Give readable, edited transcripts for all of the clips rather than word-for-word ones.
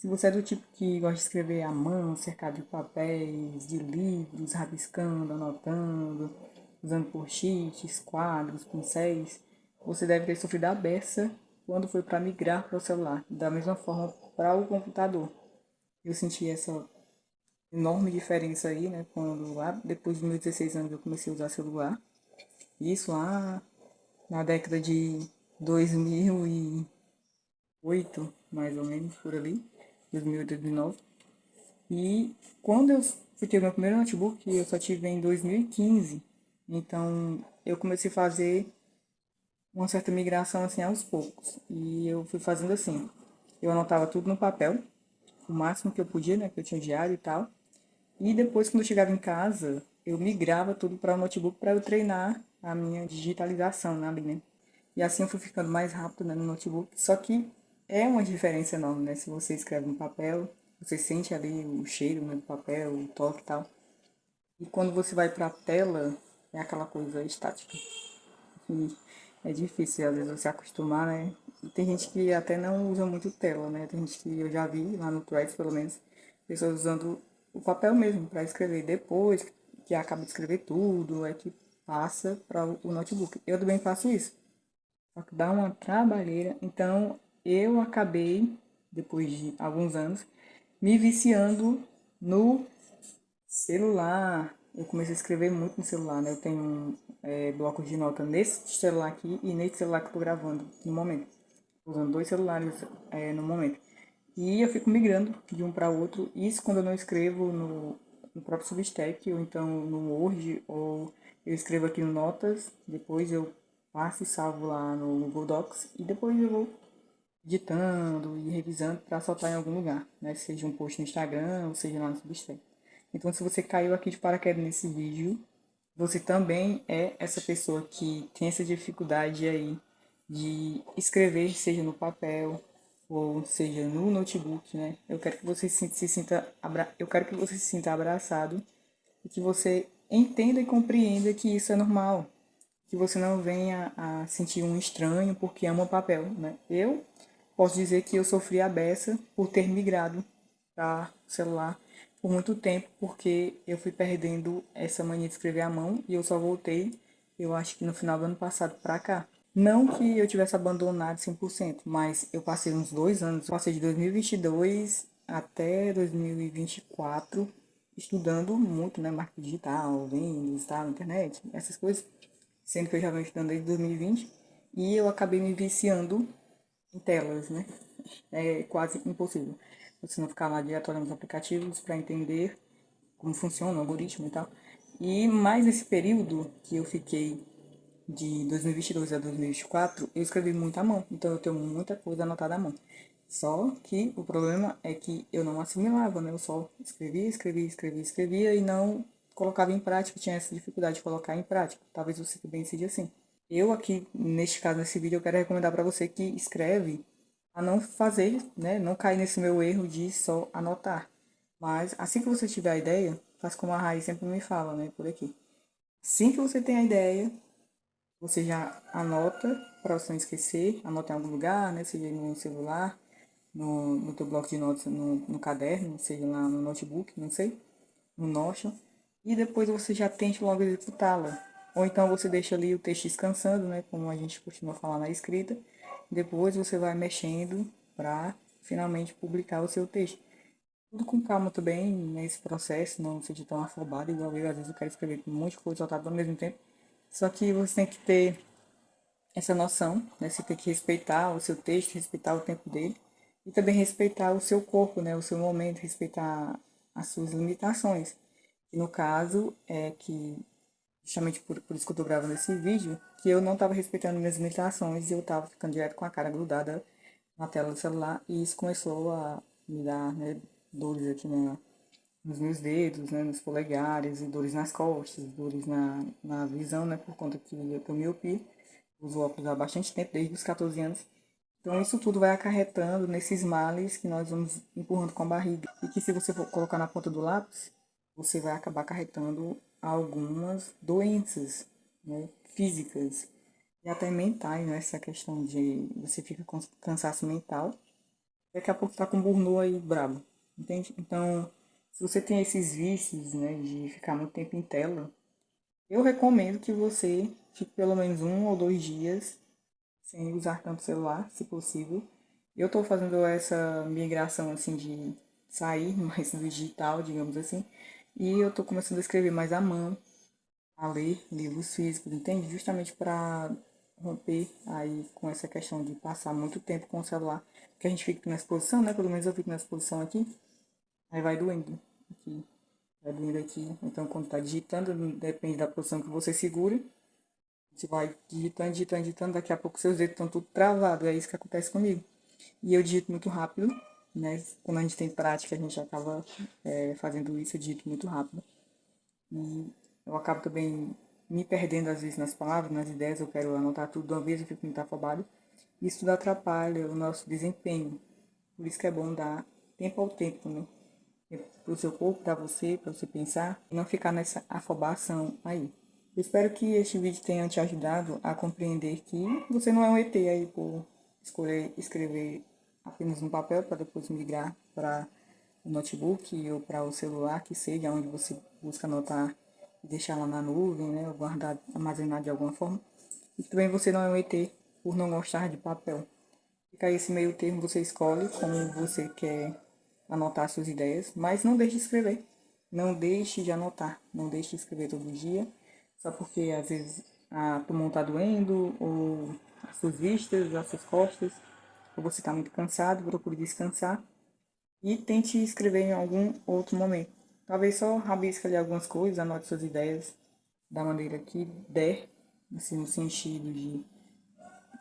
Se você é do tipo que gosta de escrever à mão, cercado de papéis, de livros, rabiscando, anotando, usando post-its, quadros, pincéis, você deve ter sofrido a beça quando foi para migrar para o celular. Da mesma forma para o computador. Eu senti essa enorme diferença aí, né? Quando lá, depois dos meus 16 anos, eu comecei a usar celular. Isso lá na década de 2008, mais ou menos, por ali. 2008, 2009. E quando eu fui ter meu primeiro notebook, eu só tive em 2015. Então, eu comecei a fazer uma certa migração assim aos poucos. E eu fui fazendo assim. Eu anotava tudo no papel, o máximo que eu podia, né? Que eu tinha diário e tal. E depois, quando eu chegava em casa, eu migrava tudo para o notebook para eu treinar a minha digitalização ali, né? E assim eu fui ficando mais rápido, né, no notebook. Só que é uma diferença enorme, né? Se você escreve no papel, você sente ali o cheiro, né, do papel, o toque e tal. E quando você vai para a tela, é aquela coisa estática. E é difícil, às vezes, você acostumar, né? E tem gente que até não usa muito tela, né? Tem gente que eu já vi lá no Threads, pelo menos, pessoas usando o papel mesmo para escrever. Depois que acaba de escrever tudo, é que passa para o notebook. Eu também faço isso. Só que dá uma trabalheira. Então, eu acabei, depois de alguns anos, me viciando no celular. Eu comecei a escrever muito no celular, né? Eu tenho blocos de nota nesse celular aqui e nesse celular que eu tô gravando no momento. Tô usando dois celulares no momento. E eu fico migrando de um para outro. Isso quando eu não escrevo no próprio Substack, ou então no Word, ou eu escrevo aqui no Notas, depois eu passo e salvo lá no Google Docs, e depois eu vou editando e revisando para soltar em algum lugar, né? Seja um post no Instagram, ou seja lá no Substack. Então, se você caiu aqui de paraquedas nesse vídeo, você também é essa pessoa que tem essa dificuldade aí de escrever, seja no papel ou seja no notebook, né? Eu quero que você se sinta, eu quero que você se sinta abraçado e que você entenda e compreenda que isso é normal, que você não venha a sentir um estranho porque ama papel, né? Eu posso dizer que eu sofri a beça por ter migrado para celular por muito tempo, porque eu fui perdendo essa mania de escrever à mão e eu só voltei, eu acho que no final do ano passado para cá. Não que eu tivesse abandonado 100%, mas eu passei uns 2 anos, passei de 2022 até 2024 estudando muito, né, marketing digital, vendas, tá, na internet, essas coisas, sendo que eu já venho estudando desde 2020 e eu acabei me viciando em telas, né? É quase impossível você não ficar lá direto olhando os aplicativos para entender como funciona o algoritmo e tal. E mais nesse período que eu fiquei de 2022 a 2024, eu escrevi muito à mão, então eu tenho muita coisa anotada à mão. Só que o problema é que eu não assimilava, né? Eu só escrevia e não colocava em prática, tinha essa dificuldade de colocar em prática. Talvez você também seja assim. Eu aqui, neste caso, nesse vídeo, eu quero recomendar para você que escreve a não fazer, né? Não cair nesse meu erro de só anotar. Mas assim que você tiver a ideia, faz como a Raiz sempre me fala, né? Por aqui. Assim que você tem a ideia, você já anota para você não esquecer, anota em algum lugar, né? Seja no celular, no teu bloco de notas, no caderno, seja lá no notebook, não sei, no Notion. E depois você já tente logo executá-la. Ou então você deixa ali o texto descansando, né? Como a gente costuma falar na escrita. Depois você vai mexendo para finalmente publicar o seu texto. Tudo com calma também nesse processo, não seja tão afobado igual eu. Às vezes eu quero escrever um monte de coisa soltada ao mesmo tempo. Só que você tem que ter essa noção, né? Você tem que respeitar o seu texto, respeitar o tempo dele e também respeitar o seu corpo, né? O seu momento, respeitar as suas limitações. E no caso é que, justamente por isso que eu tô gravando esse vídeo, que eu não estava respeitando minhas limitações e eu estava ficando direto com a cara grudada na tela do celular e isso começou a me dar, né, dores aqui nos meus dedos, né, nos polegares, e dores nas costas, dores na visão, né, por conta que eu tenho miopia. Uso óculos há bastante tempo, desde os 14 anos. Então, isso tudo vai acarretando nesses males que nós vamos empurrando com a barriga. E que, se você for colocar na ponta do lápis, você vai acabar acarretando algumas doenças, né, físicas e até mentais, né? Essa questão de você fica com cansaço mental daqui a pouco tá com um burnout aí brabo, entende? Então, se você tem esses vícios, né, de ficar muito tempo em tela, eu recomendo que você fique pelo menos 1 ou 2 dias sem usar tanto celular, se possível. Eu estou fazendo essa migração assim de sair mais do digital, digamos assim, e eu estou começando a escrever mais à mão, a ler livros físicos, entende? Justamente para romper aí com essa questão de passar muito tempo com o celular, que a gente fica na exposição, né? Pelo menos eu fico na exposição aqui, aí vai doendo aqui, vai doendo aqui. Então quando tá digitando, depende da posição que você segura, você vai digitando, digitando, digitando, daqui a pouco seus dedos estão tudo travados, é isso que acontece comigo. E eu digito muito rápido, né? Quando a gente tem prática, a gente acaba fazendo isso, eu digito muito rápido. E eu acabo também me perdendo às vezes nas palavras, nas ideias, eu quero anotar tudo de uma vez, eu fico muito afobado. Isso tudo atrapalha o nosso desempenho. Por isso que é bom dar tempo ao tempo, né? Para o seu corpo, para você pensar, e não ficar nessa afobação aí. Eu espero que este vídeo tenha te ajudado a compreender que você não é um ET aí por escolher escrever apenas no papel para depois migrar para o notebook ou para o celular, que seja onde você busca anotar e deixar lá na nuvem, né, ou guardar, armazenar de alguma forma. E também você não é um ET por não gostar de papel. Fica aí esse meio termo, você escolhe como você quer anotar suas ideias, mas não deixe de escrever. Não deixe de anotar, não deixe de escrever todo dia, só porque às vezes a tua mão está doendo, ou as suas vistas, as suas costas, ou você está muito cansado, procure descansar e tente escrever em algum outro momento. Talvez só rabisque ali algumas coisas, anote suas ideias da maneira que der, assim, no sentido de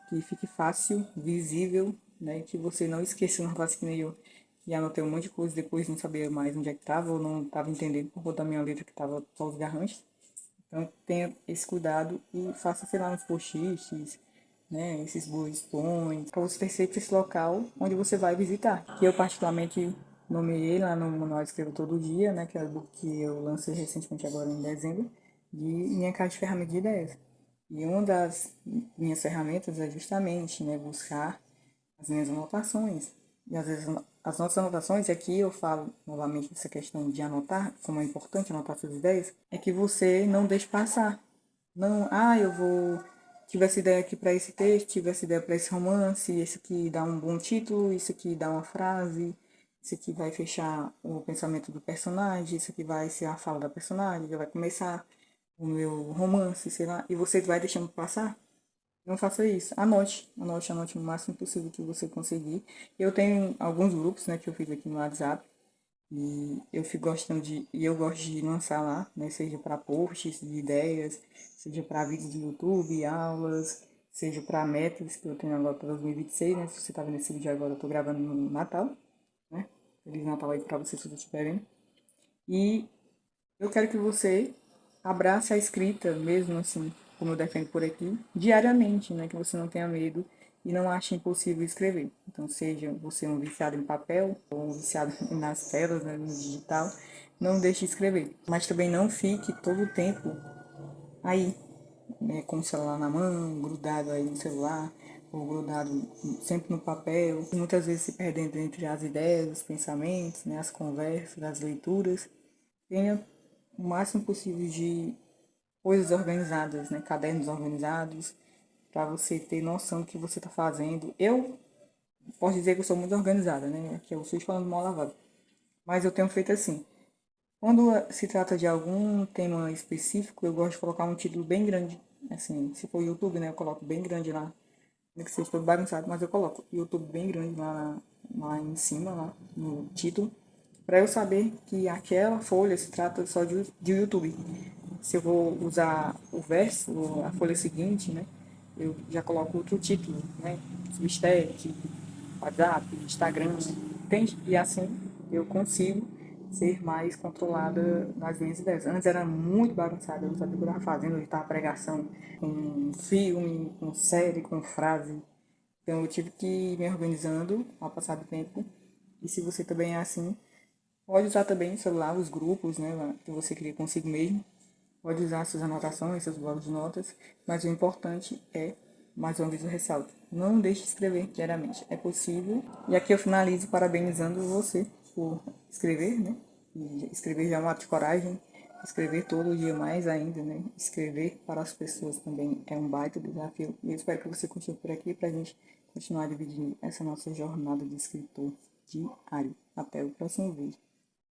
que fique fácil, visível, né? Que você não esqueça, não faça que nem eu. E anotei um monte de coisa, depois não sabia mais onde é que estava, ou não estava entendendo por conta da minha letra que estava só os garranchos. Então tenha esse cuidado e faça, sei lá, uns post-its, né? Esses bullet points, para você ter sempre esse local onde você vai visitar. Que eu particularmente nomeei lá no Manual Escrevo Todo Dia, né? Que é o book que eu lancei recentemente agora em dezembro, de minha caixa de ferramentas de ideias. E uma das minhas ferramentas é justamente, né, buscar as minhas anotações. E às vezes as nossas anotações, e aqui eu falo novamente dessa questão de anotar, como é importante anotar suas ideias, é que você não deixe passar. Não, eu vou. Tive essa ideia aqui para esse texto, tive essa ideia para esse romance, esse aqui dá um bom título, isso aqui dá uma frase, isso aqui vai fechar o pensamento do personagem, isso aqui vai ser a fala da personagem, já vai começar o meu romance, sei lá, e você vai deixando passar. Não faça isso. Anote, anote, anote o máximo possível que você conseguir. Eu tenho alguns grupos, né, que eu fiz aqui no WhatsApp. E eu fico gostando de. E eu gosto de lançar lá, né? Seja para posts de ideias, seja para vídeos do YouTube, aulas, seja para metas que eu tenho agora para 2026, né? Se você tá vendo esse vídeo agora, eu tô gravando no Natal, né? Feliz Natal aí para você se você estiver vendo. E eu quero que você abrace a escrita, mesmo assim, como eu defendo por aqui, diariamente, né? Que você não tenha medo e não ache impossível escrever. Então, seja você um viciado em papel ou um viciado nas telas, né, no digital, não deixe de escrever. Mas também não fique todo o tempo aí, né, com o celular na mão, grudado aí no celular, ou grudado sempre no papel, muitas vezes se perdendo entre as ideias, os pensamentos, né, as conversas, as leituras. Tenha o máximo possível de coisas organizadas, né? Cadernos organizados, para você ter noção do que você está fazendo. Eu posso dizer que eu sou muito organizada, né? Que eu sou falando mal lavado. Mas eu tenho feito assim. Quando se trata de algum tema específico, eu gosto de colocar um título bem grande. Assim, se for YouTube, né? Eu coloco bem grande lá. Não que seja todo bagunçado, mas eu coloco YouTube bem grande lá em cima, lá no título, para eu saber que aquela folha se trata só de YouTube. Se eu vou usar o verso, a folha seguinte, né, eu já coloco outro título, né, Substack, WhatsApp, Instagram, entende? E assim eu consigo ser mais controlada nas minhas ideias. Antes era muito bagunçada, eu não sabia o que eu estava fazendo, eu estava pregação com filme, com série, com frase. Então eu tive que ir me organizando ao passar do tempo. E se você também é assim, pode usar também o celular, os grupos, né, que você cria consigo mesmo. Pode usar suas anotações, seus blocos de notas, mas o importante é Mais uma vez eu ressalto, não deixe de escrever diariamente, é possível. E aqui eu finalizo parabenizando você por escrever, né? E escrever já é um ato de coragem, escrever todo dia mais ainda, né? Escrever para as pessoas também é um baita desafio. E eu espero que você continue por aqui para a gente continuar dividindo essa nossa jornada de escritor diário. Até o próximo vídeo.